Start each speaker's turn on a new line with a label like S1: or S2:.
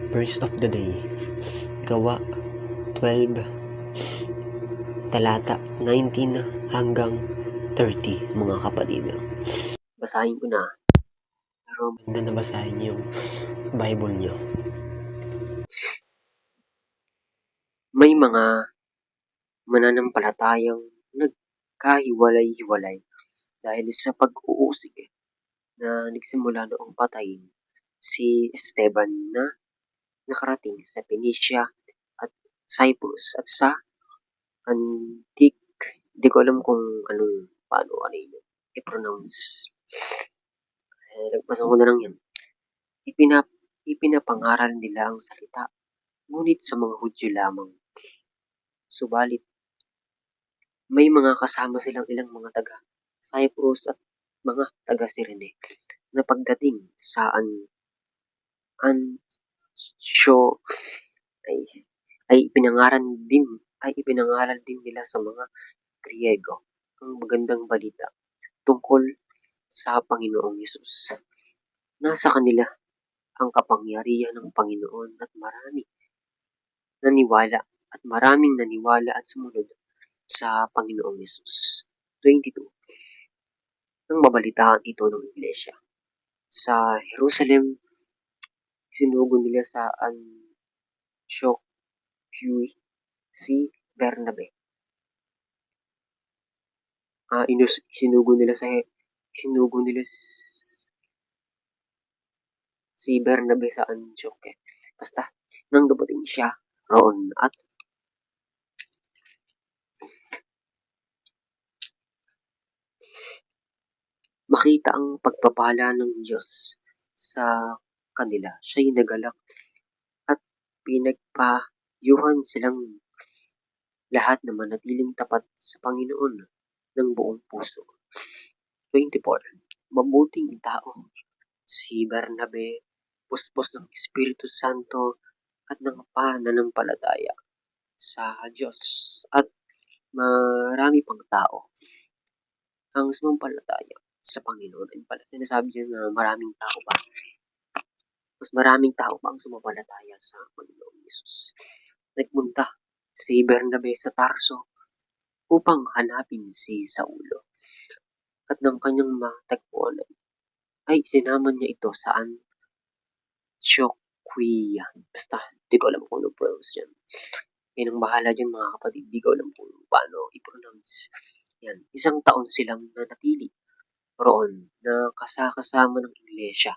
S1: Verse of the day, Gawa 12, talata 19 hanggang 30, mga kapatid. Basahin ko na, pero maganda na basahin niyo yung Bible niyo. May mga mananampalatayang nagkahiwalay-hiwalay dahil sa pag-uusig na nagsimula noong patayin si Esteban na nakarating sa Phoenicia at Cyprus at sa Antique. Di ko alam kung paano yun i-pronounce. Nagbasa ko na lang yan. Ipinapangaral nila ang salita, ngunit sa mga Hudyo lamang. Subalit, may mga kasama silang ilang mga taga Cyprus at mga taga Cyrene na pagdating sa Antioch ay ipinangaral din nila sa mga Griego ang magandang balita tungkol sa Panginoong Hesus. Nasa kanila ang kapangyarihan ng Panginoon at maraming naniwala at sumunod sa Panginoong Hesus. 22. Nang mabalitaan ito ng Iglesia sa Jerusalem, sinugo nila sa Antioch si Bernabe. Sinugo nila si Bernabe sa Antioch. Basta, nang dumating siya roon at makita ang pagpapala ng Diyos sa kanila, siya'y nagalak at pinagpayuhan silang lahat na manatiling tapat sa Panginoon ng buong puso. 24. Mabuting tao si Bernabe, puspos ng Espiritu Santo at ng pananampalataya sa Diyos at marami pang tao ang sumampalataya sa Panginoon. Ay pala, sinasabi niya na maraming tao pa. Mas maraming tao pa ang sumampalataya sa Panginoong Hesus. Nagpunta si Bernabe sa Tarso upang hanapin si Saulo. At ng kanyang matagpuan ay sinama niya ito sa Antioquia. Basta, di ko alam kung ano pronounce yan. Yan ang bahala dyan mga kapatid. Di ko alam kung paano i-pronounce. Yan. 1 taon silang nanatili roon na kasama ng iglesia.